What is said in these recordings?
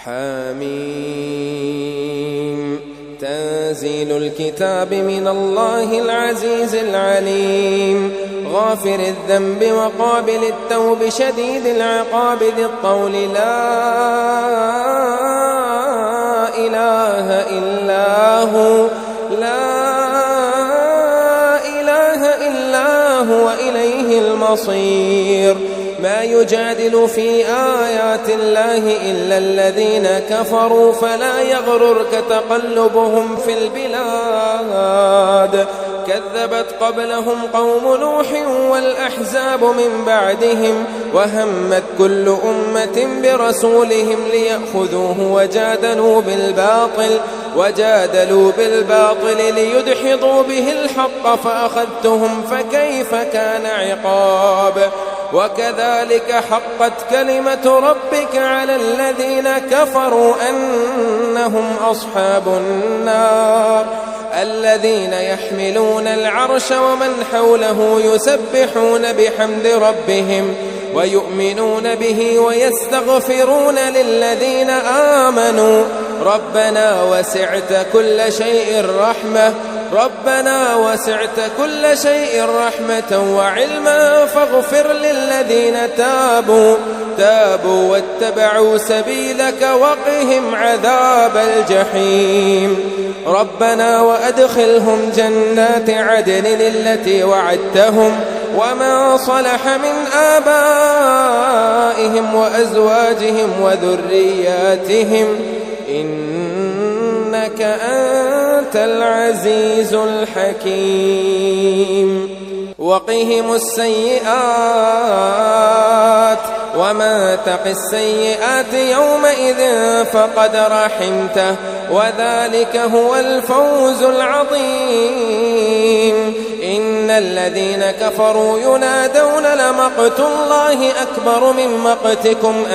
حميم. تنزيل الكتاب من الله العزيز العليم، غافر الذنب وقابل التوب شديد العقاب ذي الطول لا إله إلا هو وإليه المصير. ما يجادل في آيات الله إلا الذين كفروا فلا يغررك تقلبهم في البلاد. كذبت قبلهم قوم نوح والأحزاب من بعدهم، وهمت كل أمة برسولهم ليأخذوه وجادلوا بالباطل ليدحضوا به الحق فأخذتهم فكيف كان عقاب. وكذلك حقت كلمة ربك على الذين كفروا أنهم أصحاب النار. الذين يحملون العرش ومن حوله يسبحون بحمد ربهم ويؤمنون به ويستغفرون للذين آمنوا ربنا وسعت كل شيء رحمة وعلما فاغفر للذين تابوا واتبعوا سبيلك وقهم عذاب الجحيم. ربنا وأدخلهم جنات عدن التي وعدتهم ومن صلح من آبائهم وأزواجهم وذرياتهم إنك أنت العزيز الحكيم. وقهم السيئات ومن تق السيئات يومئذ فقد رحمته وذلك هو الفوز العظيم. إن الذين كفروا ينادون لمقت الله أكبر من مقتكم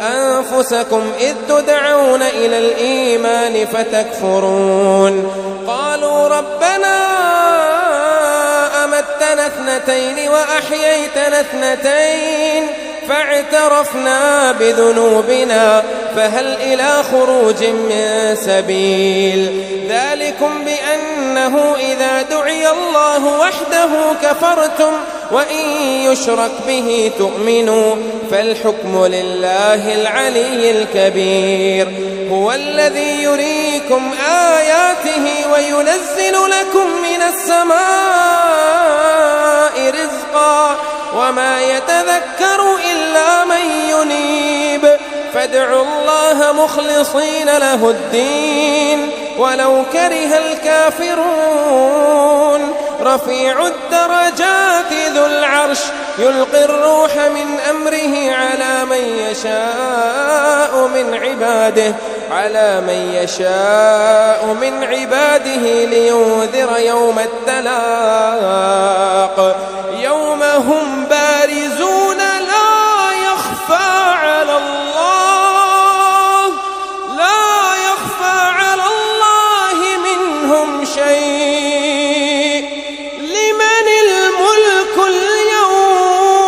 أنفسكم إذ تدعون إلى الإيمان فتكفرون. قالوا ربنا أمتنا اثنتين وأحييتنا اثنتين فاعترفنا بذنوبنا فهل إلى خروج من سبيل. ذلكم بأنه إذا دعي الله وحده كفرتم وإن يشرك به تؤمنوا فالحكم لله العلي الكبير. هو الذي يريكم آياته وينزل لكم من السماء رزقا وما يتذكر إلا من ينيب. فادعوا الله مخلصين له الدين ولو كره الكافرون. رفيع الدرجات ذو العرش يلقي الروح من أمره على من يشاء من عباده لينذر يوم التلاق. يوم هم بارزون لا يخفى على الله منهم شيء. لمن الملك اليوم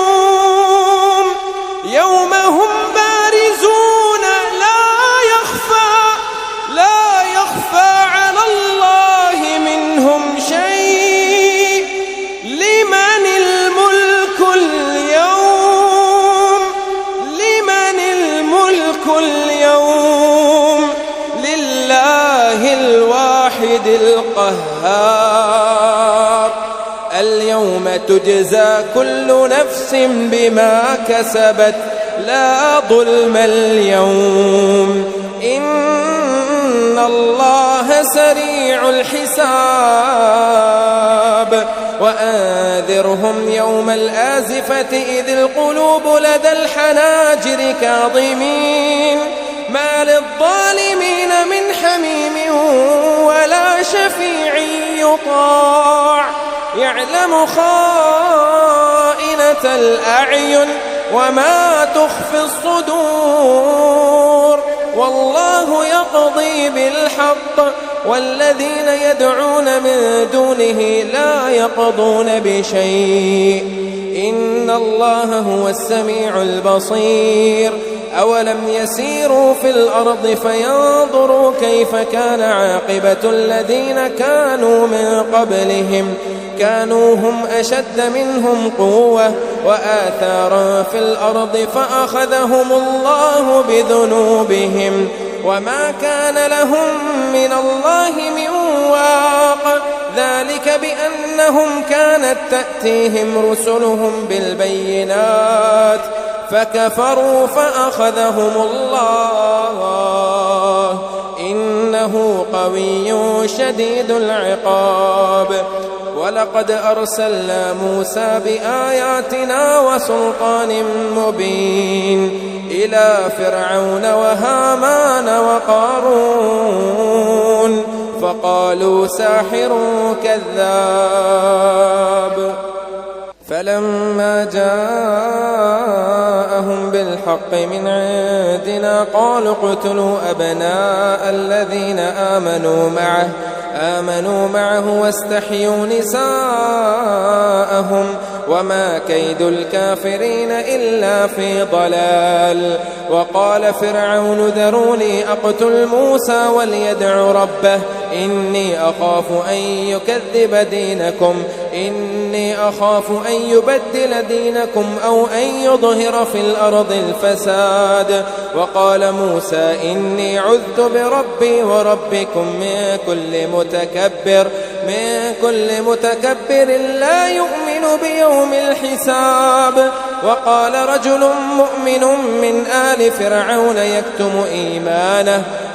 يوم هم بارزون لا يخفى على الله منهم شيء. لمن الملك اليوم لله الواحد القهار. اليوم تجزى كل نفس بما كسبت لا ظلم اليوم إن الله سريع الحساب. وأنذرهم يوم الآزفة إذ القلوب لدى الحناجر كاظمين ما للظالمين من حميم ولا شفيع يطاع. يعلم خائنة الأعين وما تخفي الصدور. والله يقضي بالحق والذين يدعون من دونه لا يقضون بشيء إن الله هو السميع البصير. أولم يسيروا في الأرض فينظروا كيف كان عاقبة الذين كانوا من قبلهم كانوا هم أشد منهم قوة وآثارا في الأرض فأخذهم الله بذنوبهم وما كان لهم من الله من واق ذلك بأنهم كانت تأتيهم رسلهم بالبينات فكفروا فأخذهم الله إنه قوي شديد العقاب ولقد أرسلنا موسى بآياتنا وسلطان مبين إلى فرعون وهامان وقارون فقالوا ساحر كذاب فلما جاءهم بالحق من عندنا قالوا اقتلوا أبناء الذين آمنوا معه واستحيوا نساءهم وما كيد الكافرين إلا في ضلال وقال فرعون ذروني أقتل موسى وليدع ربه إني أخاف أن يبدل دينكم أو أن يظهر في الأرض الفساد وقال موسى إني عذت بربي وربكم من كل متكبر لا يؤمن بيوم الحساب وقال رجل مؤمن من آل فرعون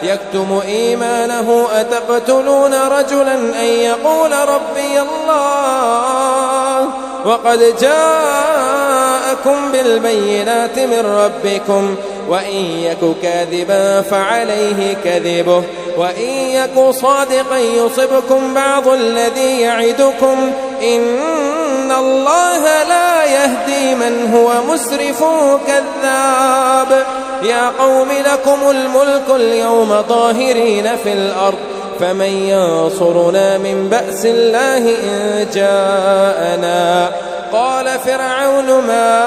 يكتم إيمانه أتقتلون رجلا أن يقول ربي الله وقد جاءكم بالبينات من ربكم وإن يك كاذبا فعليه كذبه وإن يك صادقا يصبكم بعض الذي يعدكم إن الله لا يهدي من هو مسرف كذاب يا قوم لكم الملك اليوم ظاهرين في الأرض فمن ينصرنا من بأس الله إن جاءنا قال فرعون ما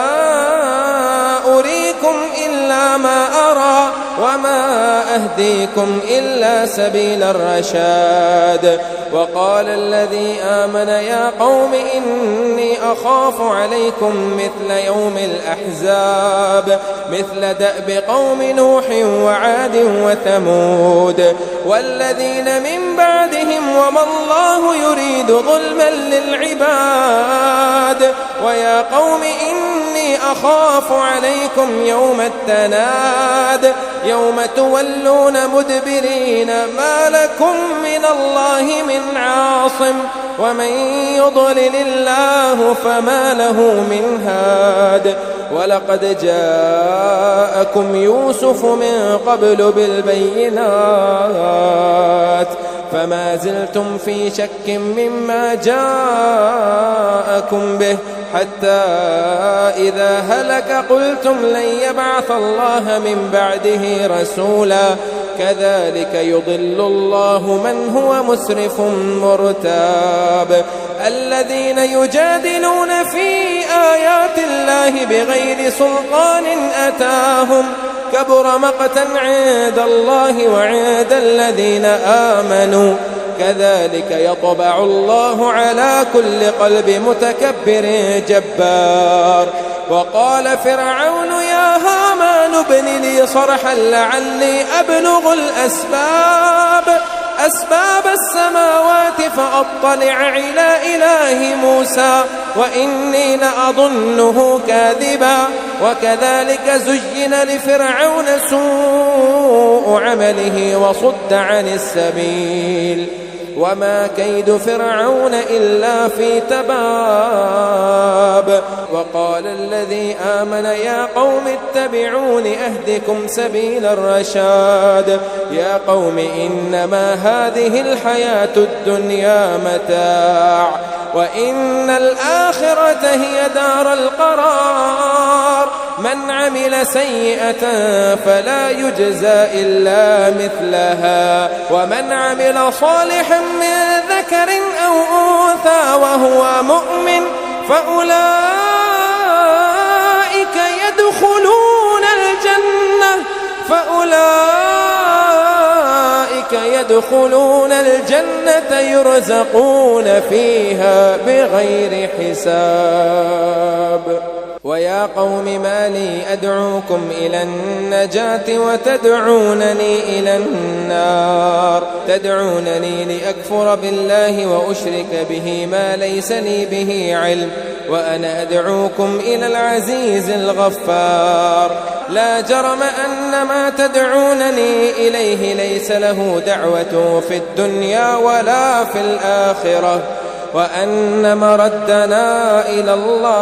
أريكم إلا ما أرى وما أهديكم إلا سبيل الرشاد وقال الذي آمن يا قوم إني أخاف عليكم مثل يوم الأحزاب مثل دأب قوم نوح وعاد وثمود والذين من بعدهم وما الله يريد ظلما للعباد ويا قوم إني أخاف عليكم يوم التناد يوم تولون مدبرين ما لكم من الله من عاصم ومن يضلل الله فما له من هاد ولقد جاءكم يوسف من قبل بالبينات فما زلتم في شك مما جاءكم به حتى إذا هلك قلتم لن يبعث الله من بعده رسولا كذلك يضل الله من هو مسرف مرتاب الذين يجادلون في آيات الله بغير سلطان أتاهم كبر مقتا عند الله وعند الذين آمنوا كذلك يطبع الله على كل قلب متكبر جبار وقال فرعون يا هامان ابن لي صرحا لعلي أبلغ أسباب السماوات فأطلع إلى إله موسى وإني لأظنه كاذبا وكذلك زين لفرعون سوء عمله وصد عن السبيل وما كيد فرعون إلا في تباب وقال الذي آمن يا قوم اتبعون أهدكم سبيل الرشاد يا قوم إنما هذه الحياة الدنيا متاع وإن الآخرة هي دار القرار من عمل سيئة فلا يجزى إلا مثلها ومن عمل صالحا من ذكر أو أنثى وهو مؤمن فأولئك يدخلون الجنة يدخلون الجنة يرزقون فيها بغير حساب. ويا قوم ما لي أدعوكم إلى النجاة وتدعونني إلى النار، تدعونني لأكفر بالله وأشرك به ما ليس لي به علم، وأنا أدعوكم إلى العزيز الغفار. لا جرم أن ما تدعونني إليه ليس له دعوة في الدنيا ولا في الآخرة، وأن مردنا إلى الله،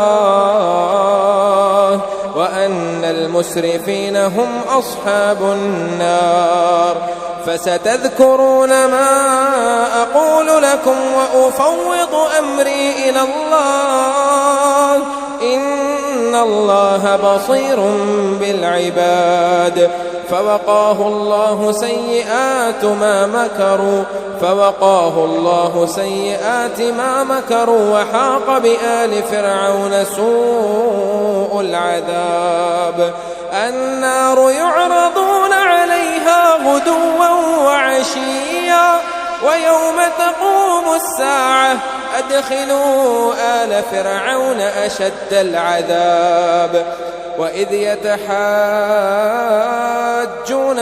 وأن المسرفين هم أصحاب النار. فستذكرون ما أقول لكم وأفوض أمري إلى الله، إن الله بصير بالعباد. فوقاه الله سيئات ما مكروا وحاق بآل فرعون سوء العذاب. النار يعرضون عليها غدوا وعشيا ويوم تقوم الساعة أدخلوا آل فرعون أشد العذاب. وإذ يتحاجون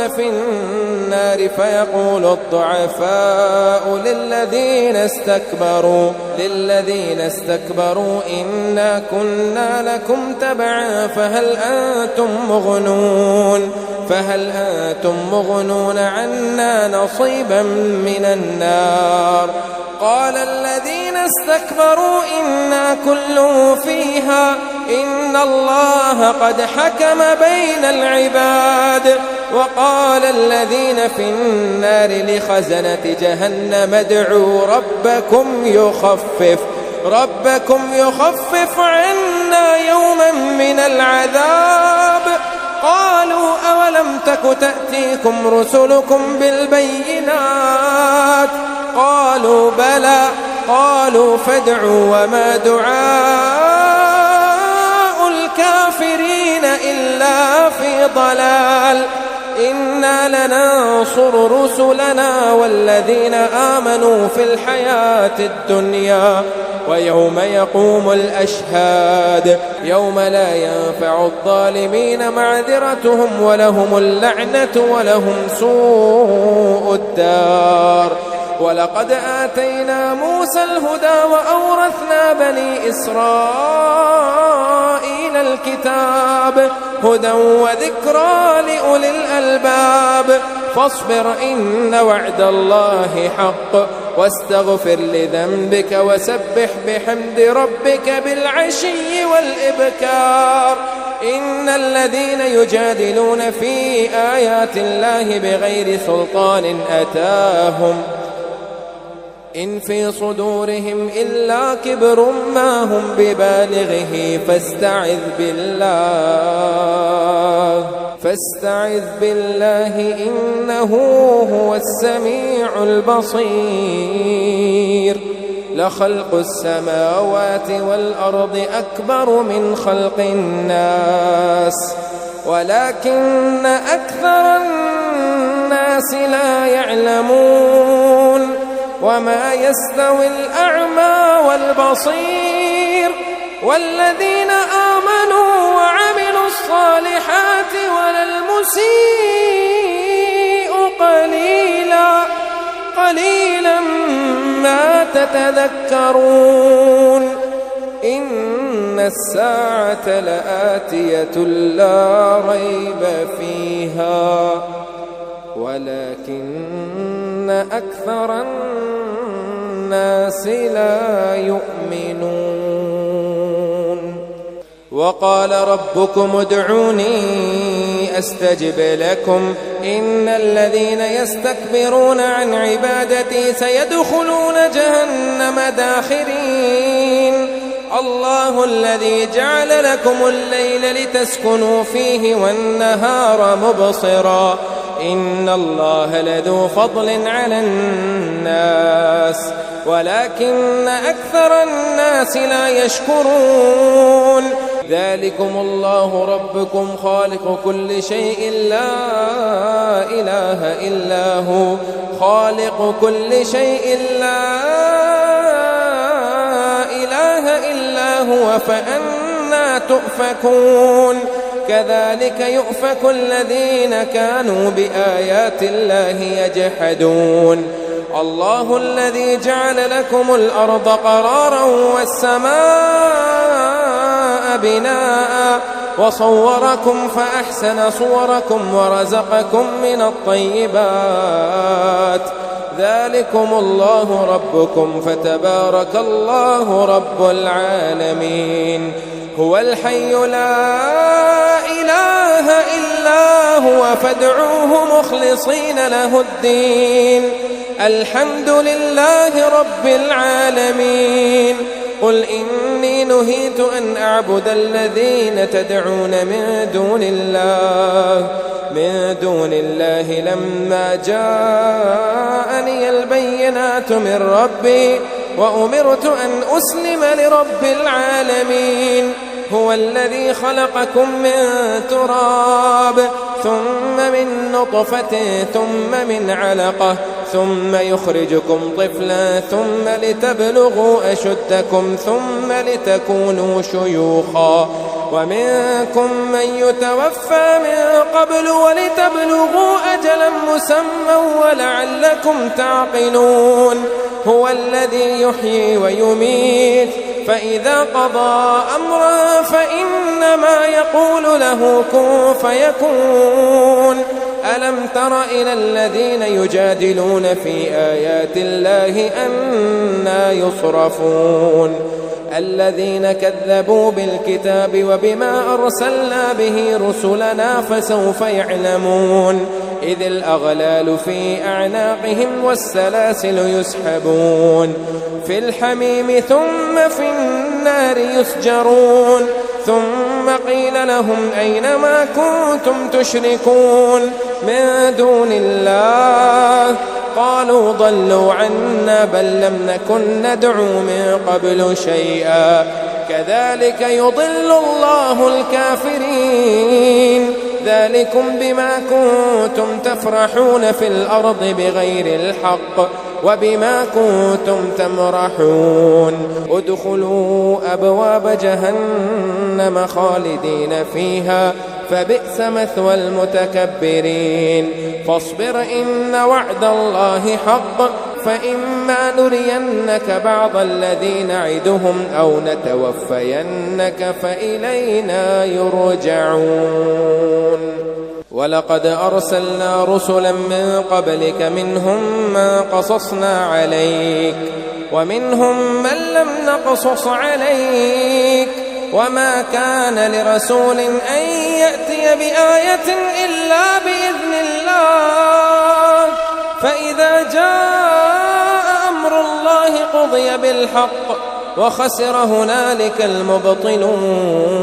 في النار فيقول الضعفاء للذين استكبروا إنا كنا لكم تبعا فهل أنتم مغنون عنا نصيبا من النار. قال الذين استكبروا إنا كل فيها إن الله قد حكم بين العباد. وقال الذين في النار لخزنة جهنم ادعوا ربكم يخفف عنا يوما من العذاب. قالوا أولم تك تأتيكم رسلكم بالبينات؟ قالوا بلى. قالوا فادعوا وما دعاء الكافرين إلا في ضلال. إنا لننصر رسلنا والذين آمنوا في الحياة الدنيا ويوم يقوم الأشهاد يوم لا ينفع الظالمين معذرتهم ولهم اللعنة ولهم سوء الدار. ولقد آتينا موسى الهدى وأورثنا بني إسرائيل الكتاب هدى وذكرى لأولي الألباب. فاصبر إن وعد الله حق واستغفر لذنبك وسبح بحمد ربك بالعشي والإبكار. إن الذين يجادلون في آيات الله بغير سلطان أتاهم إن في صدورهم إلا كبر ما هم ببالغه فاستعذ بالله إنه هو السميع البصير. لخلق السماوات والأرض أكبر من خلق الناس ولكن أكثر الناس لا يعلمون. وما يستوي الأعمى والبصير والذين آمنوا وعملوا الصالحات ولا المسيء قليلا ما تتذكرون. إن الساعة لآتية لا ريب فيها ولكن أكثر الناس لا يؤمنون. وقال ربكم ادعوني أستجب لكم إن الذين يستكبرون عن عبادتي سيدخلون جهنم داخرين. الله الذي جعل لكم الليل لتسكنوا فيه والنهار مبصرا إن الله لذو فضل على الناس ولكن أكثر الناس لا يشكرون. ذلكم الله ربكم خالق كل شيء لا إله إلا هو خالق كل شيء لا إله إلا هو فأنى تؤفكون كذلك يؤفك الذين كانوا بآيات الله يجحدون الله الذي جعل لكم الأرض قرارا والسماء بناء وصوركم فأحسن صوركم ورزقكم من الطيبات ذلكم الله ربكم فتبارك الله رب العالمين هو الحي لا إله إلا هو فادعوه مخلصين له الدين الحمد لله رب العالمين قل إني نهيت أن أعبد الذين تدعون من دون الله لما جاءني البينات من ربي وأمرت أن أسلم لرب العالمين هو الذي خلقكم من تراب ثم من نطفة ثم من علقة ثم يخرجكم طفلا ثم لتبلغوا أشدكم ثم لتكونوا شيوخا ومنكم من يتوفى من قبل ولتبلغوا أجلا مسمى ولعلكم تعقلون هو الذي يحيي ويميت فإذا قضى أمرا فإنما يقول له كن فيكون ألم تر إلى الذين يجادلون في آيات الله أنى يصرفون الذين كذبوا بالكتاب وبما أرسلنا به رسلنا فسوف يعلمون إذ الأغلال في أعناقهم والسلاسل يسحبون في الحميم ثم في النار يسجرون ثم قيل لهم أين ما كنتم تشركون من دون الله قالوا ضلوا عنا بل لم نكن ندعو من قبل شيئا كذلك يضل الله الكافرين ذلكم بما كنتم تفرحون في الأرض بغير الحق وبما كنتم تمرحون ادخلوا أبواب جهنم خالدين فيها فبئس مثوى المتكبرين فاصبر إن وعد الله حق فإما نرينك بعض الذي نعدهم أو نتوفينك فإلينا يرجعون ولقد أرسلنا رسلا من قبلك منهم من قصصنا عليك ومنهم من لم نقصص عليك وما كان لرسول أن يأتي بآية إلا بإذن الله فإذا جاء أمر الله قضي بالحق وخسر هنالك المبطلون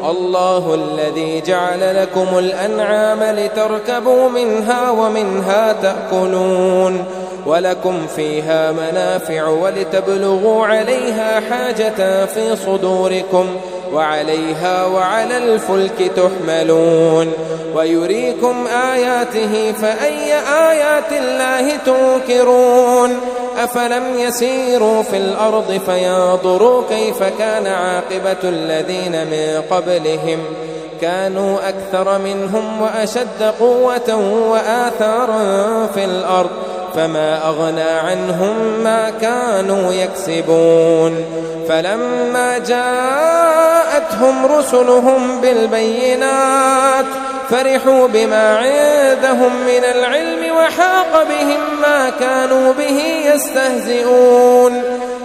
الله الذي جعل لكم الأنعام لتركبوا منها ومنها تأكلون ولكم فيها منافع ولتبلغوا عليها حاجة في صدوركم وعليها وعلى الفلك تحملون ويريكم آياته فأي آيات الله تنكرون أفلم يسيروا في الأرض فينظروا كيف كان عاقبة الذين من قبلهم كانوا أكثر منهم وأشد قوة وآثارا في الأرض فما أغنى عنهم ما كانوا يكسبون فلما جاءتهم رسلهم بالبينات فرحوا بما عندهم من العلم وحاق بهم ما كانوا به يستهزئون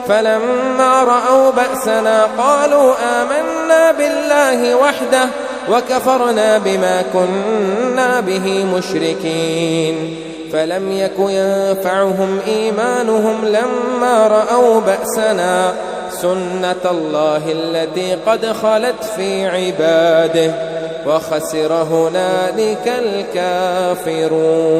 فلما رأوا بأسنا قالوا آمنا بالله وحده وكفرنا بما كنا به مشركين فلم يك ينفعهم إيمانهم لما رأوا بأسنا سنة الله التي قد خلت في عباده وخسر هنالك الكافرون.